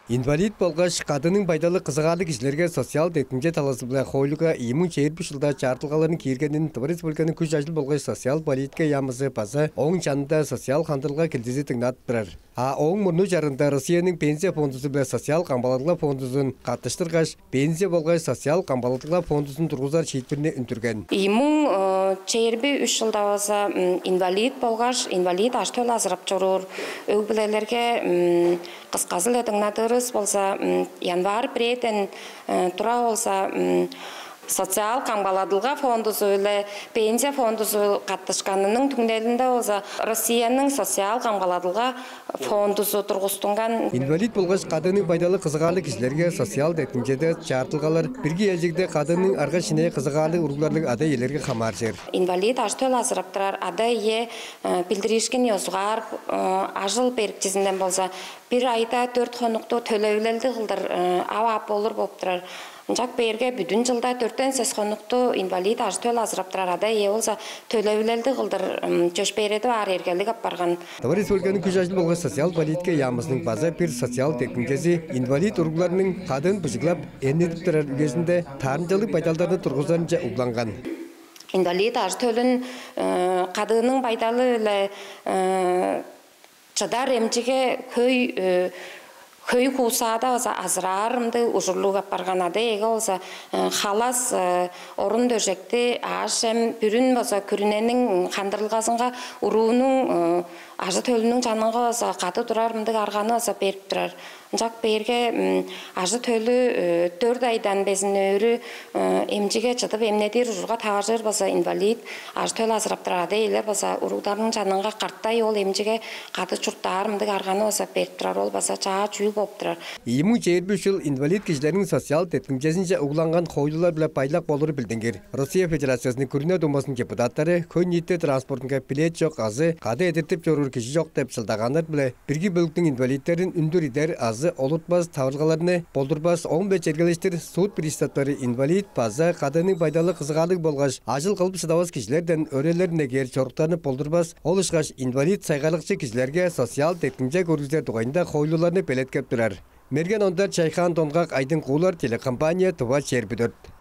Инвалид болғаш, қадының байдалы қызығалы кішілерге социал детінге таласы бұлай қойлыға емін чейірбі жылда чартылғаларын кейіргенін Тыварис бөлгені күш ажыл болғаш социал политика ямызы базы оң жанында социал қандылға келдезі тыңнат бірір. Оң мұрну жарында Россияның пенсия фондусы біле социал қамбалатыла фондусын қаттыштырғаш, пенсия болғаш социал қамбалатыла фондусын тұрғызар шейтбіріне үнтірген. Емін чейірбі 3 жылда олса инвалид болғаш, инвалид аштөл азырап жүрір. Өкбілелерге қысқазыл өтіңнадырыз болса, январ бірейтін тұра болса, социал қамбаладылға фондусы өлі, пенсия фондусы қаттышқанының түңдерінде олса, Россияның социал қамбаладылға фондусы тұрғыстыңған. Инвалид болғаш қадының байдалы қызығалы кішілерге социал детінжеді чартылғалар бірге елжекте қадының арға шине қызығалы ұрғыларлық ада елерге қамар жер. Инвалид аштөл азыраптырар ада е білдірішкен езғар ажыл берікчізінден болса, бір айда 4 қонуқты төлеулелді ғылдар ап болыр боптырар. Жак берге бүтін жылда 4-тен сес қонуқты инвалид ажтөл азыраптырар ада е олса төлеулелді ғылдар жөш береді бар ергелік аппарған. Тыварис өлгені күш ажыл болға социал политика ямысының база бір социал текінкесі инвалид ұрғыларының қадын бұжықлап әнетіп тұрар үлесінде тарынжалық байдалдарды тұрғызарынша ұғланған. Инвалид ажтөлін қадының байдалы жадар емжіге көй қусада азырарымды ұжырлуға барғанады еге олса қалас орын дөжекті ашым бүрін болса күріненің қандырылғасынға ұруының ажы төлінің жаныңға олса қаты тұрарымды арғаны олса беріп тұрар. Жак берге ажы төлі 4 айдан безін өрі емжіге жытып емнедер ұжырға тағажыр болса инвалид ажы төлі азыраптырады елер болса ұрударының жаныңға қарттай ол емжіге қаты чұрттарымды арғаны олса беріп тұрар ол болса жаға жүйі болып тұрар. Емін чейірбі жыл инвалид кешілерінің социал тетінкесінше ұғыланған қойдылар біле байлақ болыры білдіңгер. Россия Федерациясының күріне думасының депутаттары көн етті транспортынға билет жоқ азы қады етіртіп жорыр кеші жоқ деп сылдағандар біле бірге бөліктің инвалидтерін үндір идер азы олутбас тавырғаларыны болдырбас 15 жергелештер суд приставтары инвалид база қадының байдалы қызығалық болғаш ажыл қылып шыдавас кешілерден өрелеріне кер чорықтарыны болдырбас ол ұшқаш инвалид сайғалықшы кешілерге социал тектінже көргіздер туғайында қойлыларыны пелеткеп тұрар. Мерген ондар Чайхан Тонгақ айдың қулар телекомпания Тува Чербідөрт.